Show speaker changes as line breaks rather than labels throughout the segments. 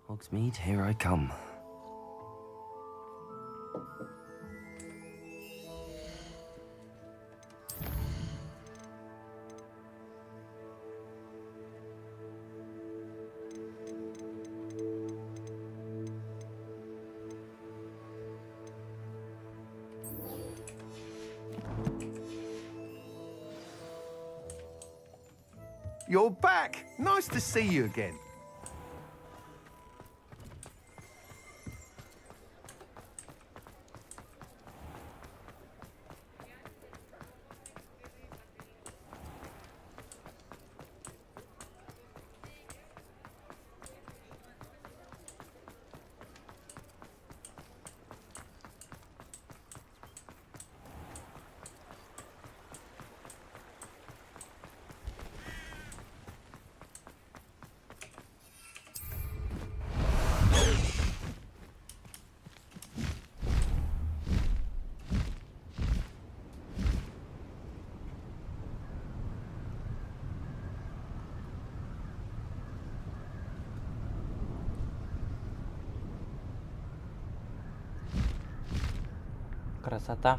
Hogsmeade, here I come.
You're back! Nice to see you again.
Красота.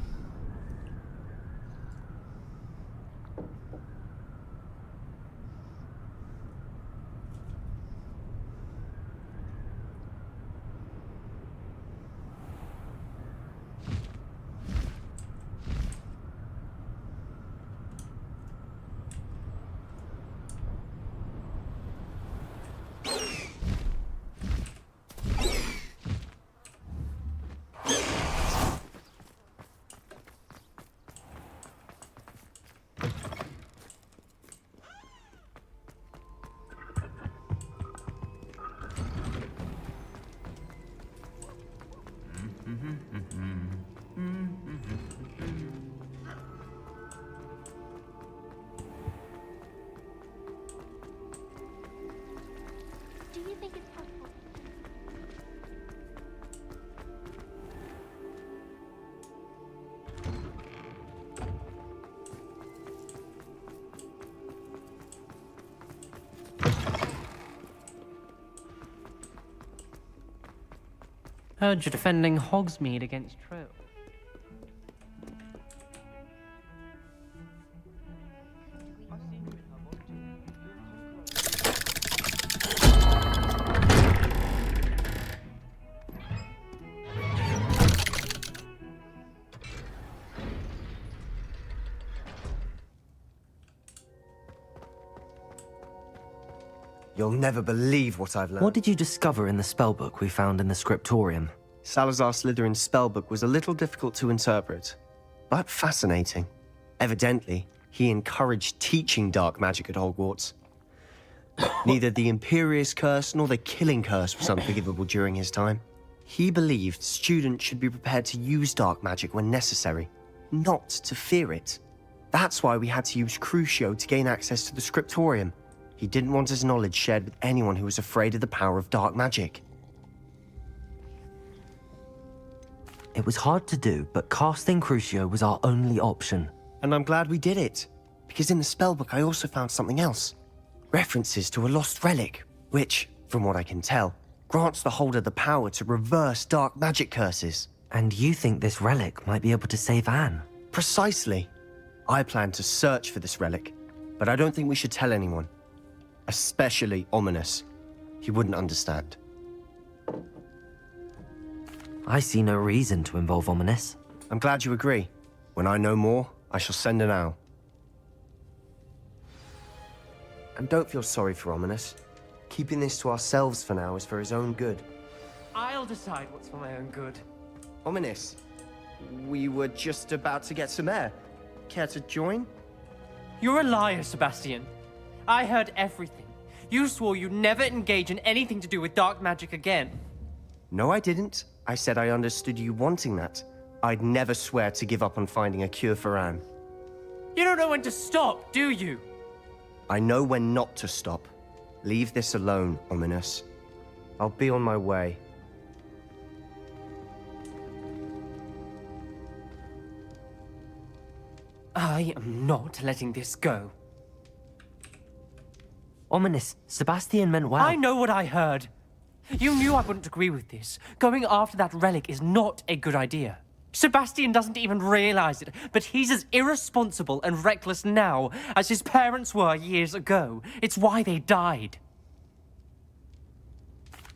Do you think it's possible?
Heard you're defending Hogsmeade against Trill.
You'll never believe what I've learned.
What did you discover in the spellbook we found in the scriptorium?
Salazar Slytherin's spellbook was a little difficult to interpret, but fascinating. Evidently, he encouraged teaching dark magic at Hogwarts. Neither the Imperious Curse nor the Killing Curse was unforgivable during his time. He believed students should be prepared to use dark magic when necessary, not to fear it. That's why we had to use Crucio to gain access to the scriptorium. He didn't want his knowledge shared with anyone who was afraid of the power of dark magic.
It was hard to do, but casting Crucio was our only option.
And I'm glad we did it, because in the spellbook I also found something else. References to a lost relic, which, from what I can tell, grants the holder the power to reverse dark magic curses.
And you think this relic might be able to save Anne?
Precisely. I plan to search for this relic, but I don't think we should tell anyone. Especially Ominous. He wouldn't understand.
I see no reason to involve Ominous.
I'm glad you agree. When I know more, I shall send an owl. And don't feel sorry for Ominous. Keeping this to ourselves for now is for his own good.
I'll decide what's for my own good.
Ominous, we were just about to get some air. Care to join?
You're a liar, Sebastian. I heard everything. You swore you'd never engage in anything to do with dark magic again.
No, I didn't. I said I understood you wanting that. I'd never swear to give up on finding a cure for Anne.
You don't know when to stop, do you?
I know when not to stop. Leave this alone, Ominous. I'll be on my way.
I am not letting this go.
Ominous, Sebastian meant well.
I know what I heard. You knew I wouldn't agree with this. Going after that relic is not a good idea. Sebastian doesn't even realize it, but he's as irresponsible and reckless now as his parents were years ago. It's why they died.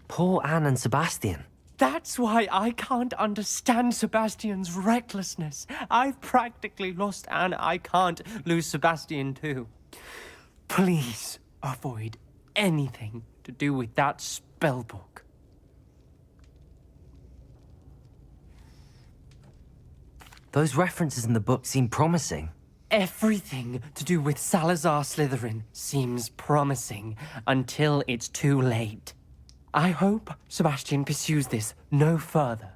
Poor Anne and Sebastian.
That's why I can't understand Sebastian's recklessness. I've practically lost Anne. I can't lose Sebastian too. Please avoid anything to do with that spellbook.
Those references in the book seem promising.
Everything to do with Salazar Slytherin seems promising until it's too late. I hope Sebastian pursues this no further,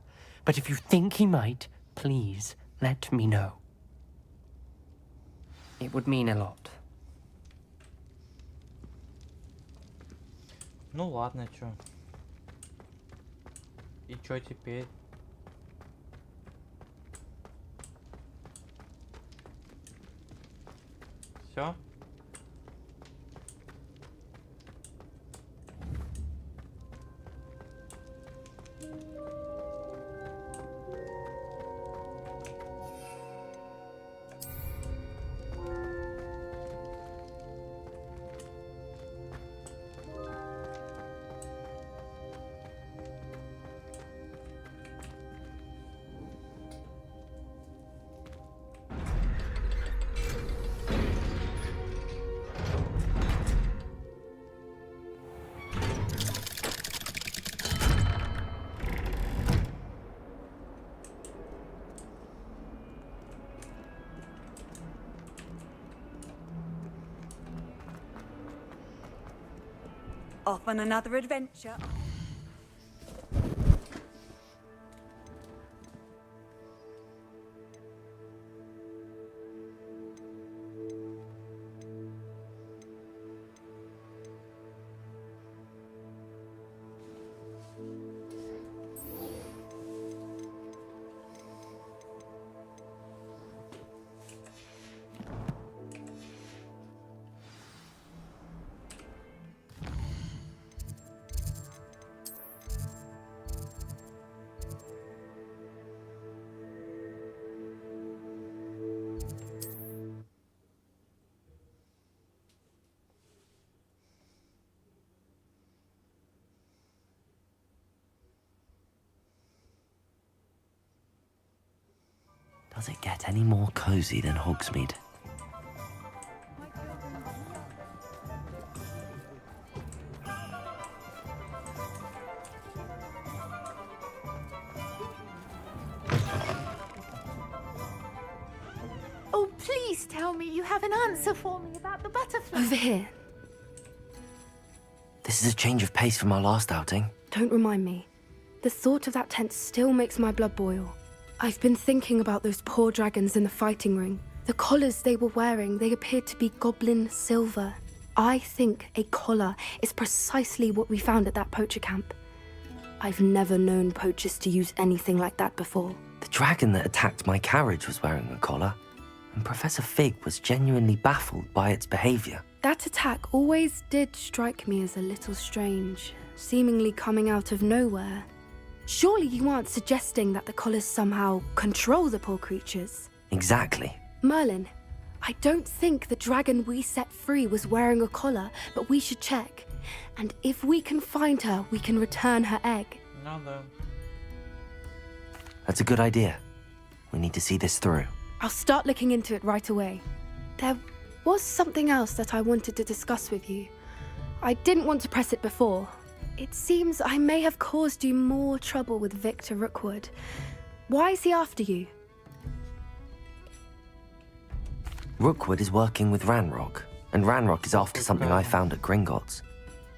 but if you think he might, please let me know. It would mean a lot.
Ну ладно, чё. И чё теперь? Всё?
Off on another adventure.
Does it get any more cozy than Hogsmeade?
Oh, please tell me you have an answer for me about the butterfly.
Over here.
This is a change of pace from our last outing.
Don't remind me. The thought of that tent still makes my blood boil. I've been thinking about those poor dragons in the fighting ring. The collars they were wearing, they appeared to be goblin silver. I think a collar is precisely what we found at that poacher camp. I've never known poachers to use anything like that before.
The dragon that attacked my carriage was wearing a collar, and Professor Fig was genuinely baffled by its behavior.
That attack always did strike me as a little strange, seemingly coming out of nowhere. Surely you aren't suggesting that the collars somehow control the poor creatures?
Exactly.
Merlin, I don't think the dragon we set free was wearing a collar, but we should check. And if we can find her, we can return her egg.
Ну да.
That's a good idea. We need to see this through.
I'll start looking into it right away. There was something else that I wanted to discuss with you. I didn't want to press it before. It seems I may have caused you more trouble with Victor Rookwood. Why is he after you?
Rookwood is working with Ranrock, and Ranrock is after something I found at Gringotts.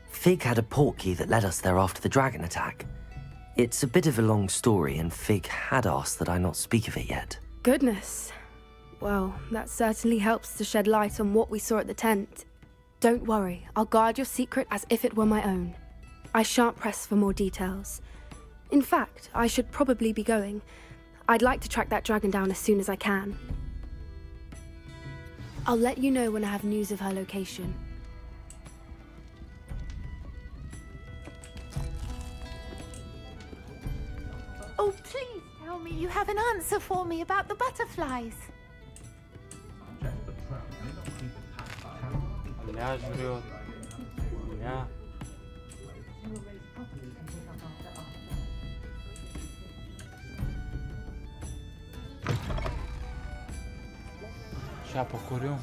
Fig had a portkey that led us there after the dragon attack. It's a bit of a long story, and Fig had asked that I not speak of it yet.
Goodness. Well, that certainly helps to shed light on what we saw at the tent. Don't worry, I'll guard your secret as if it were my own. I shan't press for more details. In fact, I should probably be going. I'd like to track that dragon down as soon as I can. I'll let you know when I have news of her location.
Oh, please tell me you have an answer for me about the butterflies.
Ля жрет. Ля. Ща покурю.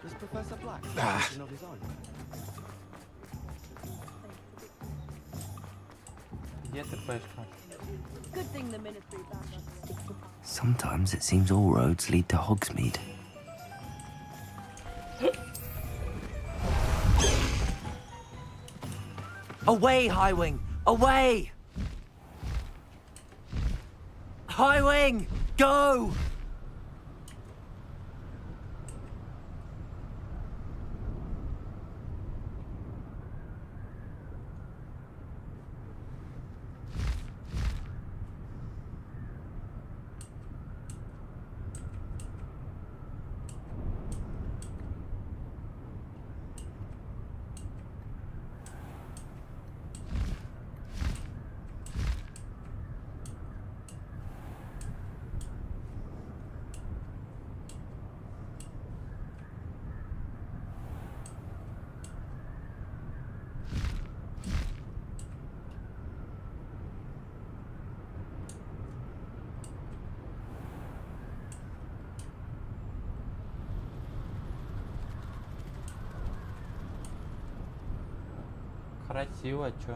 Does Professor Black have vision of his own?
Где ты, Пешка?
Good thing the ministry banned us.
Sometimes it seems all roads lead to Hogsmeade.
Away, Highwing! Away! Highwing! Go!
Красиво, чё?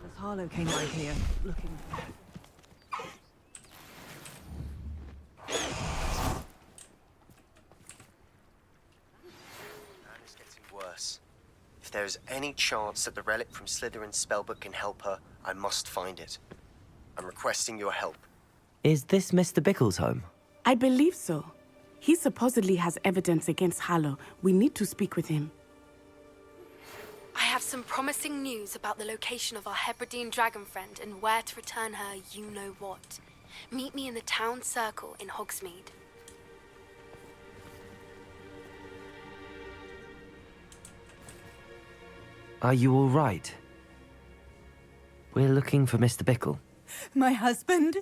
As Harlow came by here, looking.
And it's getting worse. If there is any any chance that the relic from Slitherin's spellbook can help her, I must find it. I'm requesting your help.
Is this Mr. Bickle's home?
I believe so. He supposedly has evidence against Harlow. We need to speak with him.
I have some promising news about the location of our Hebridean dragon friend and where to return her you-know-what. Meet me in the town circle in Hogsmeade.
Are you all right? We're looking for Mr. Bickle.
My husband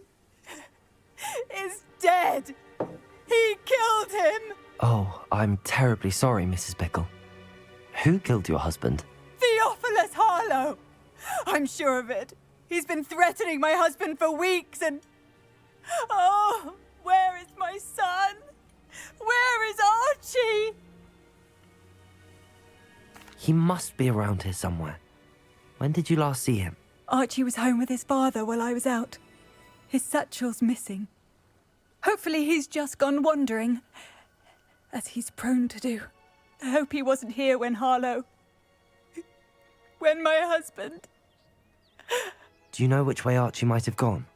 is dead. He killed him.
Oh, I'm terribly sorry, Mrs. Bickle. Who killed your husband?
Theophilus Harlow. I'm sure of it. He's been threatening my husband for weeks and... Oh, where is my son? Where is Archie?
He must be around here somewhere. When did you last see him?
Archie was home with his father while I was out. His satchel's missing. Hopefully he's just gone wandering, as he's prone to do. I hope he wasn't here when Harlow... when my husband...
Do you know which way Archie might have gone?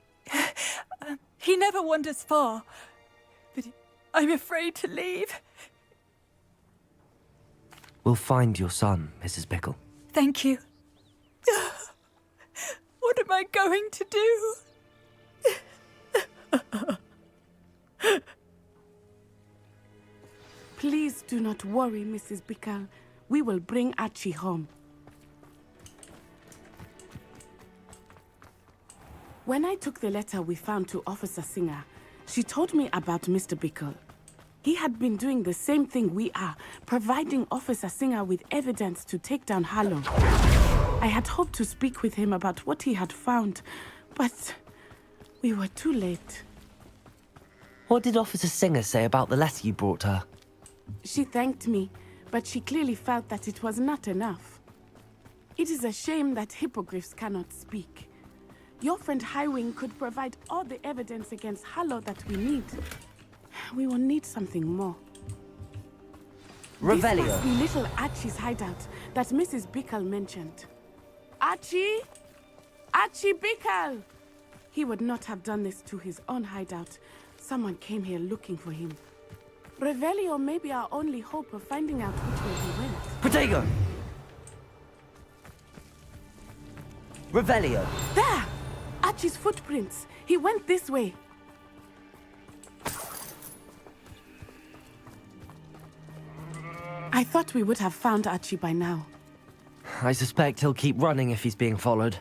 He never wanders far, but I'm afraid to leave.
We'll find your son, Mrs. Bickle.
Thank you. What am I going to do?
Please do not worry, Mrs. Bickle. We will bring Archie home. When I took the letter we found to Officer Singer, she told me about Mr. Bickle. He had been doing the same thing we are, providing Officer Singer with evidence to take down Harlow. I had hoped to speak with him about what he had found, but we were too late.
What did Officer Singer say about the letter you brought her?
She thanked me, but she clearly felt that it was not enough. It is a shame that hippogriffs cannot speak. Your friend Highwing could provide all the evidence against Harlow that we need. We will need something more.
Revelio.
This must be little Archie's hideout that Mrs. Bickle mentioned. Archie? Archie Bickle! He would not have done this to his own hideout. Someone came here looking for him. Revelio may be our only hope of finding out which way he went.
Protego! Revelio.
There! Archie's footprints. He went this way. I thought we would have found Archie by now.
I suspect he'll keep running if he's being followed.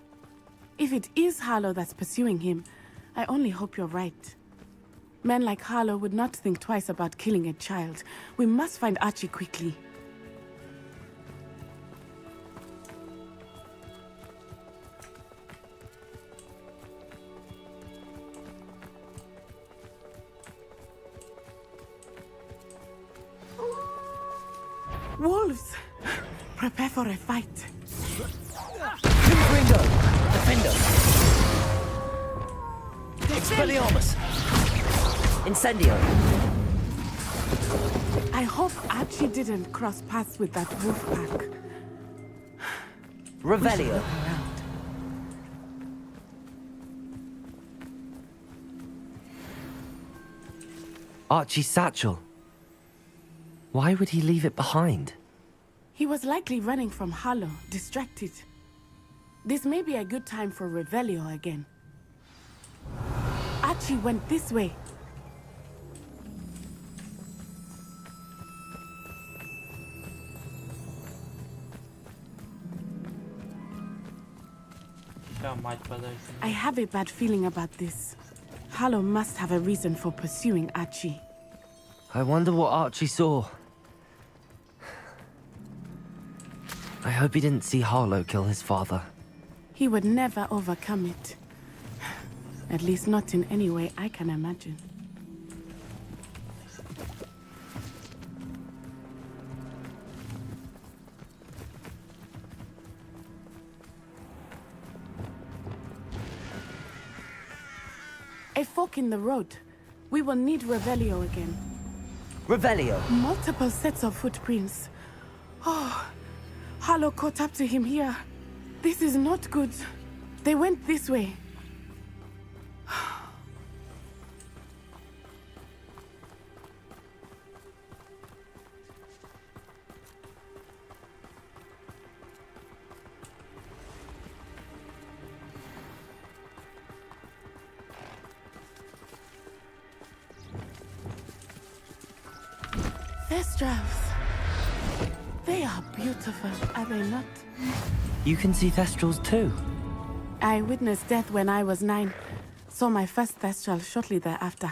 If it is Harlow that's pursuing him, I only hope you're right. Men like Harlow would not think twice about killing a child. We must find Archie quickly. Wolves! Prepare for a fight.
Confringo! Defendo! Expelliarmus! Incendio!
I hope Archie didn't cross paths with that wolf pack.
Revelio! Archie's satchel. Why would he leave it behind?
He was likely running from Harlow, distracted. This may be a good time for Revelio again. Archie went this way. I have a bad feeling about this. Harlow must have a reason for pursuing Archie.
I wonder what Archie saw. I hope he didn't see Harlow kill his father.
He would never overcome it. At least not in any way I can imagine. A fork in the road. We will need Revelio again.
Revelio!
Multiple sets of footprints. Oh, Harlow caught up to him here. This is not good. They went this way. Thestrals. They are beautiful, are they not?
You can see Thestrals too.
I witnessed death when I was 9. Saw my first Thestral shortly thereafter.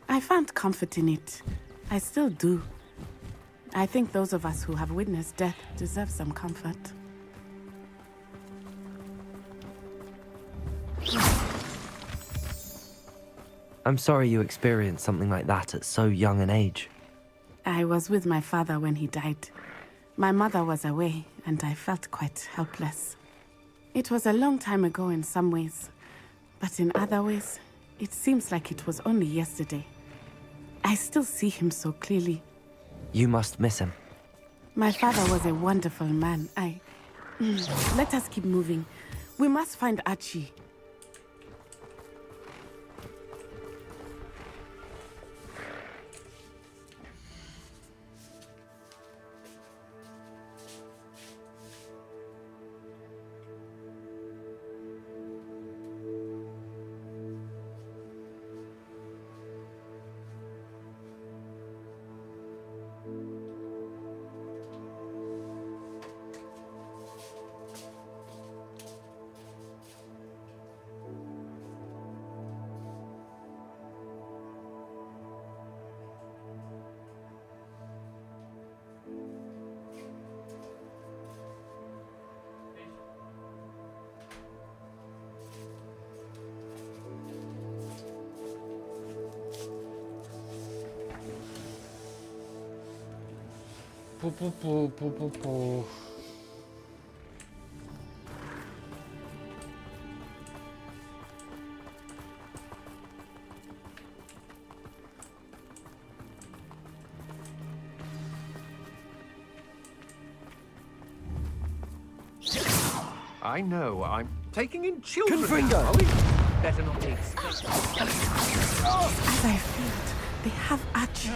I found comfort in it. I still do. I think those of us who have witnessed death deserve some comfort.
I'm sorry you experienced something like that at so young an age.
I was with my father when he died. My mother was away, and I felt quite helpless. It was a long time ago in some ways, but in other ways, it seems like it was only yesterday. I still see him so clearly.
You must miss him.
My father was a wonderful man. Let us keep moving. We must find Archie.
I know, I'm taking in children.
Confringo!
Are we? Better not be expected.
As I feared, they have Archie.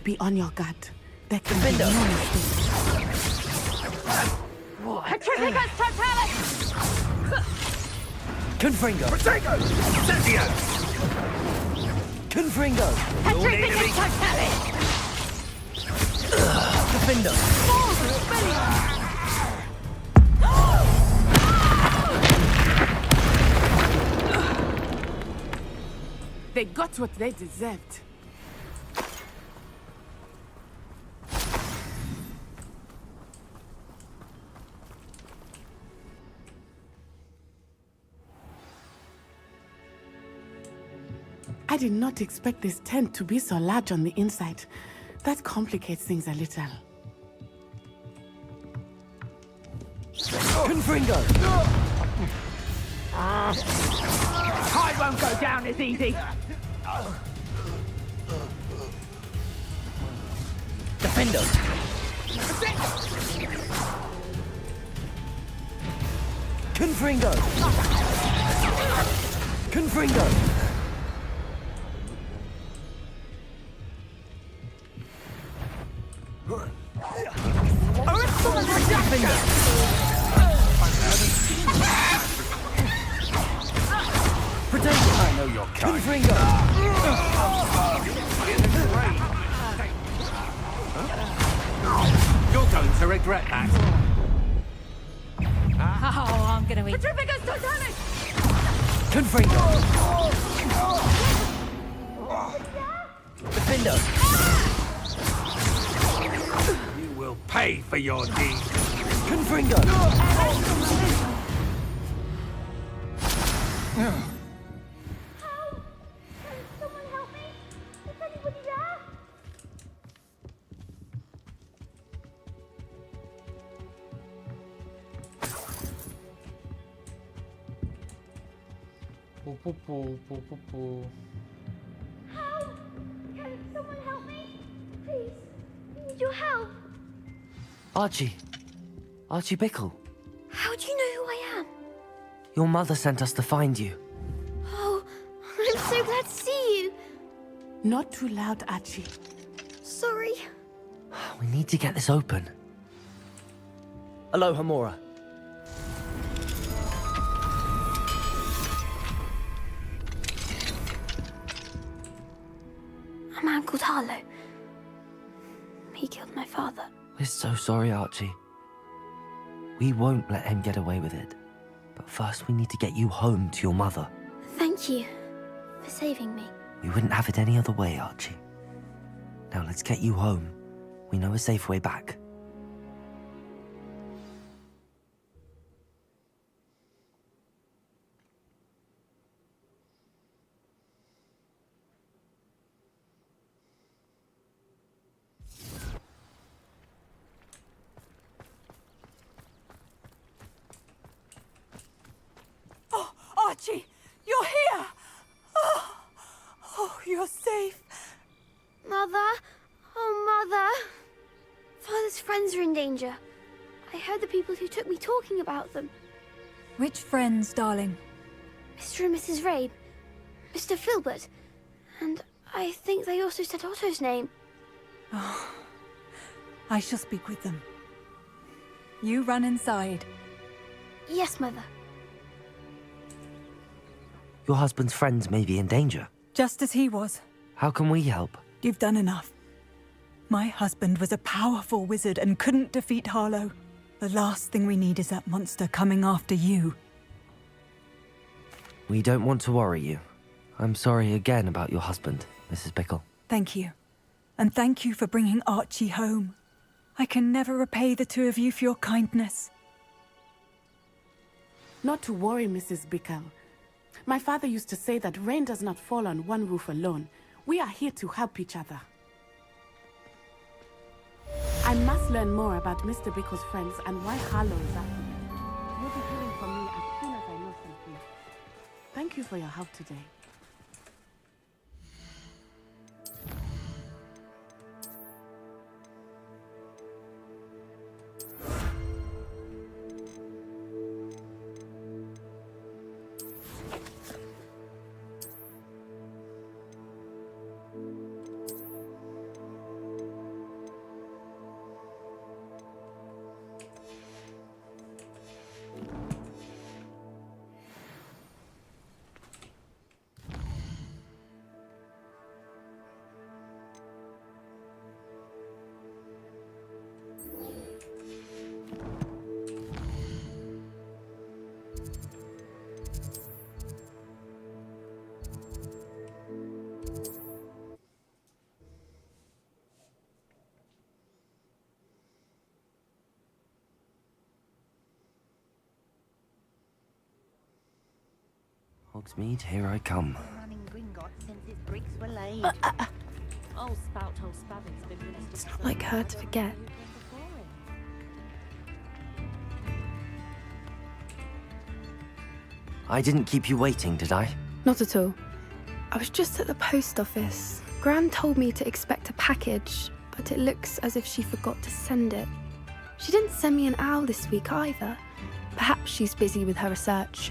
Be on your guard. There can be no mistake.
Petrificus totalis!
Confringo!
Protego! Incendio!
Confringo!
Petrificus totalis!
Defender!
They got what they deserved. I did not expect this tent to be so large on the inside. That complicates things a little.
Confringo!
I won't go down as easy.
Defender! Confringo! Confringo!
I know your kind.
Confringo!
You're going to regret that.
Oh, I'm gonna eat. Petrificus totalis!
Confringo! Defender!
You will pay for your deed.
Confringo!
Someone help me! Is anybody there? Help! Can someone help me? Please, I need your help.
Archie, Archie Bickle,
How do you know who I am?
your mother sent us to find you.
Oh, I'm so glad to see you.
Not too loud, Archie.
Sorry.
We need to get this open. Aloha, Mora.
A man called Harlow. He killed my father.
We're so sorry, Archie. We won't let him get away with it. But first we need to get you home to your mother.
Thank you for saving me.
We wouldn't have it any other way, Archie. Now let's get you home. We know a safe way back.
Oh, Archie, you're here! Oh, you're safe.
Mother? Oh, Mother. Father's friends are in danger. I heard the people who took me talking about them.
Which friends, darling?
Mr. and Mrs. Rabe. Mr. Filbert. And I think they also said Otto's name.
Oh, I shall speak with them. You run inside.
Yes, Mother.
Your husband's friends may be in danger.
Just as he was.
How can we help?
You've done enough. My husband was a powerful wizard and couldn't defeat Harlow. The last thing we need is that monster coming after you.
We don't want to worry you. I'm sorry again about your husband, Mrs. Bickle.
Thank you. And thank you for bringing Archie home. I can never repay the two of you for your kindness.
Not to worry, Mrs. Bickle. My father used to say that rain does not fall on one roof alone. We are here to help each other. I must learn more about Mr. Bickle's friends and why Harlow is after them. You'll be hearing from me as soon as I know something. Thank you for your help today.
Hogsmeade, here I come.
Running Gringotts since its bricks were laid. Old spout old Spavin's been minister.
It's not like her to forget.
I didn't keep you waiting, did I?
Not at all. I was just at the post office. Gran told me to expect a package, but it looks as if she forgot to send it. She didn't send me an owl this week either. Perhaps she's busy with her research.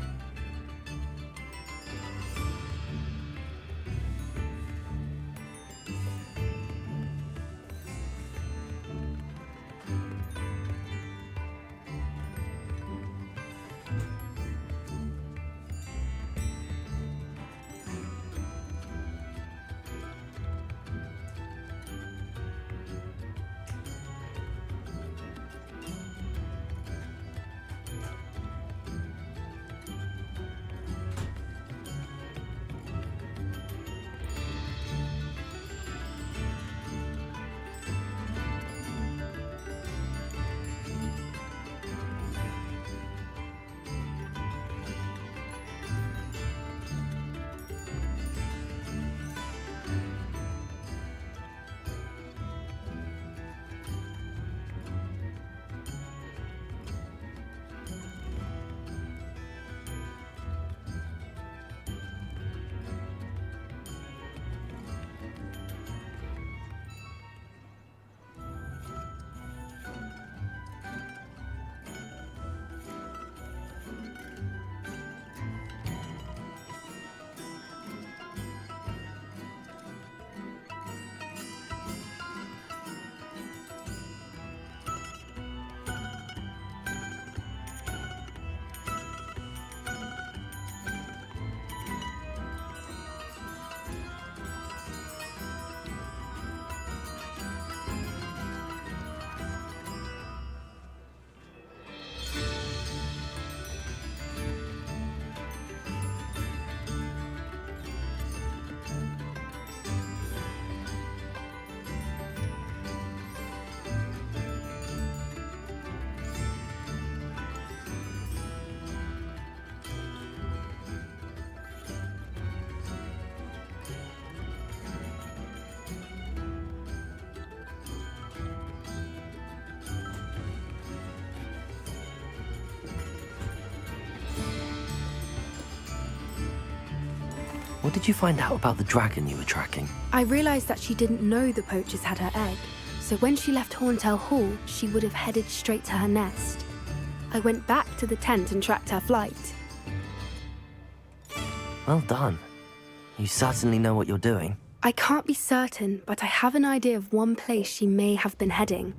What did you find out about the dragon you were tracking?
I realized that she didn't know the poachers had her egg, so when she left Horntail Hall, she would have headed straight to her nest. I went back to the tent and tracked her flight.
Well done. You certainly know what you're doing.
I can't be certain, but I have an idea of one place she may have been heading.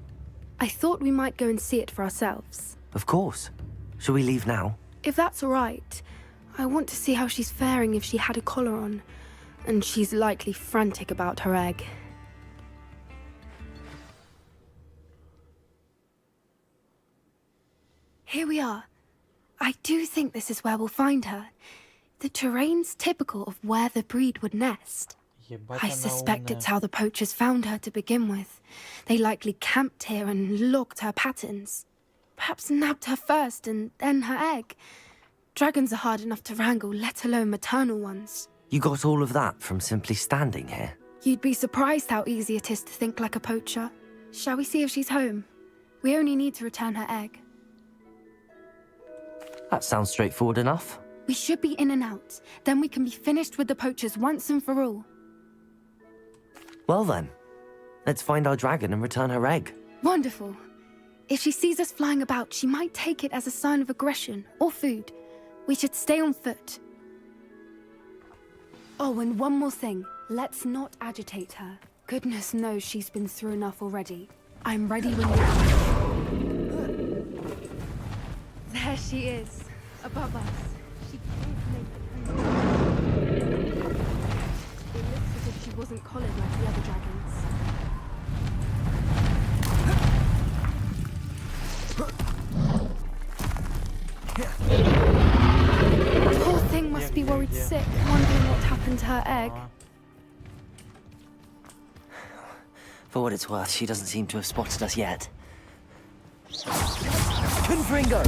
I thought we might go and see it for ourselves.
Of course. Shall we leave now?
If that's all right, I want to see how she's faring if she had a collar on. And she's likely frantic about her egg. Here we are. I do think this is where we'll find her. The terrain's typical of where the breed would nest.
Ебать,
I
она
suspect
умная.
it's how the poachers found her to begin with. They likely camped here and logged her patterns. Perhaps nabbed her first and then her egg. Dragons are hard enough to wrangle, let alone maternal ones.
You got all of that from simply standing here.
You'd be surprised how easy it is to think like a poacher. Shall we see if she's home? We only need to return her egg.
That sounds straightforward enough.
We should be in and out. Then we can be finished with the poachers once and for all.
Well then, let's find our dragon and return her egg.
Wonderful. If she sees us flying about, she might take it as a sign of aggression or food. We should stay on foot. Oh, and one more thing. Let's not agitate her. Goodness knows she's been through enough already. I'm ready when you are. There she is, above us. She did make it. It looks as if she wasn't collared like the other dragons. The poor thing must be worried sick, wondering what happened to her egg.
For what it's worth, she doesn't seem to have spotted us yet.
Confringo!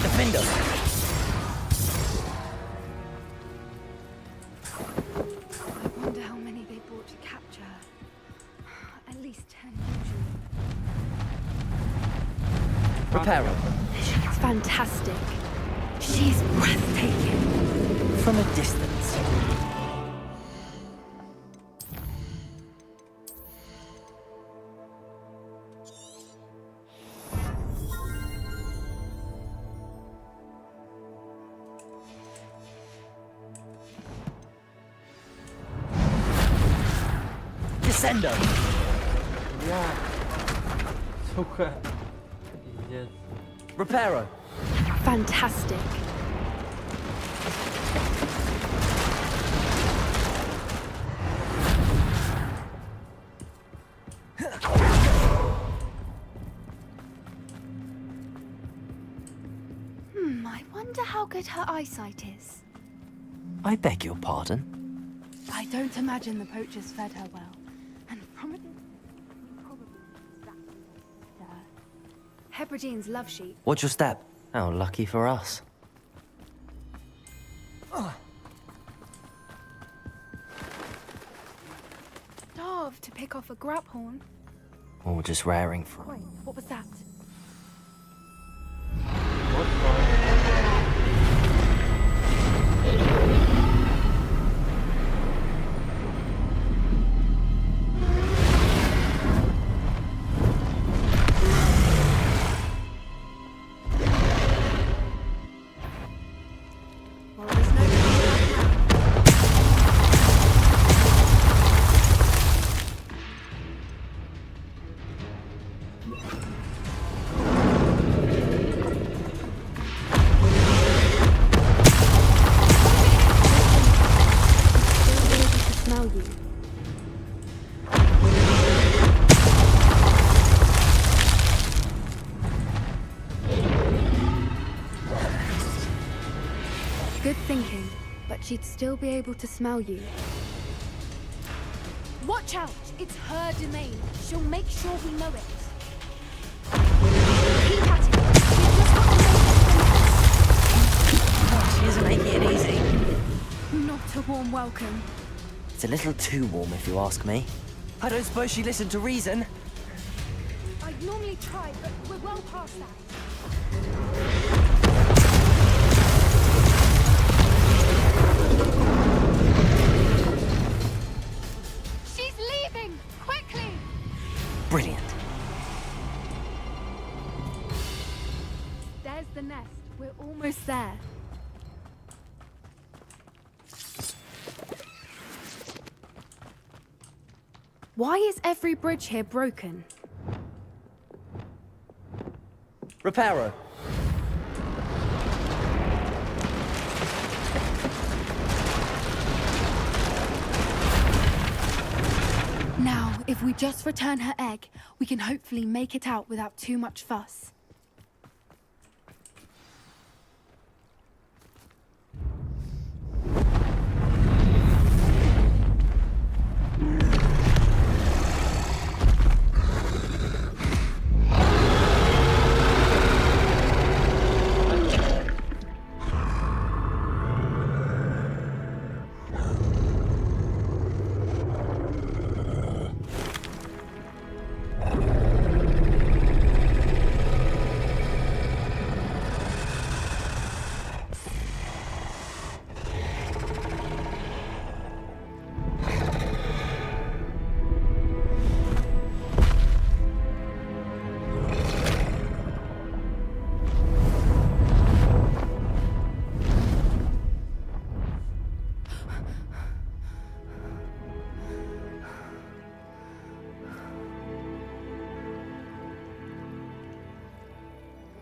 Defender!
I wonder how many they brought to capture her. At least 10 usually.
Reparo.
She's fantastic. She's breathtaking.
From a distance.
Descendo!
Я... Сука. Пиздец.
Reparo.
Fantastic. I wonder how good her eyesight is.
I beg your pardon.
I don't imagine the poachers fed her well. And probably Hebrideans love sheep.
What's your step? How lucky for us.
Starved to pick off a graphorn.
Or just raring for
Wait, what was that? Well, there's no turning back now. Still able to smell you. Good thinking, but she'd still be able to smell you. Watch out! It's her domain. She'll make sure we know it. Keep at it. We've just got to
She isn't making it easy.
Not a warm welcome.
It's a little too warm if you ask me.
I don't suppose she listened to reason.
I'd normally try, but we're well past that. Why is every bridge here broken?
Reparo.
Now, if we just return her egg, we can hopefully make it out without too much fuss.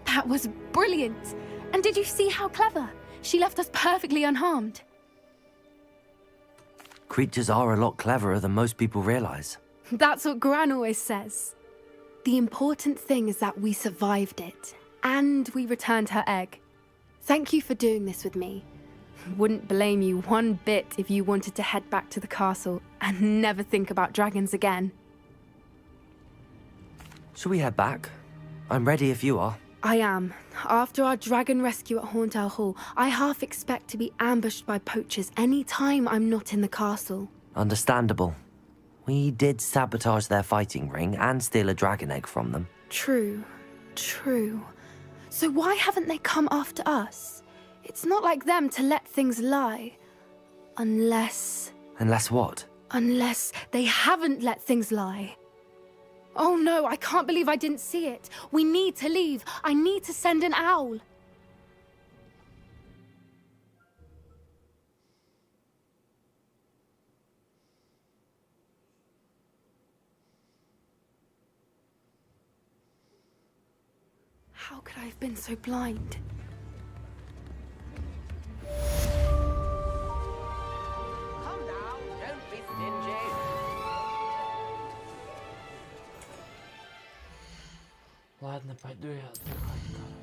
That was brilliant! And did you see how clever? She left us perfectly unharmed.
Creatures are a lot cleverer than most people realize.
That's what Gran always says. The important thing is that we survived it, and we returned her egg. Thank you for doing this with me. Wouldn't blame you one bit if you wanted to head back to the castle and never think about dragons again.
Shall we head back? I'm ready if you are.
I am. After our dragon rescue at Horndale Hall, I half expect to be ambushed by poachers any time I'm not in the castle.
Understandable. We did sabotage their fighting ring and steal a dragon egg from them.
True. So why haven't they come after us? It's not like them to let things lie. Unless
what?
Unless they haven't let things lie. Oh no, I can't believe I didn't see it. We need to leave. I need to send an owl. How could I have been so blind?
Come now, don't be stingy.
Ладно, пойду я отдыхать.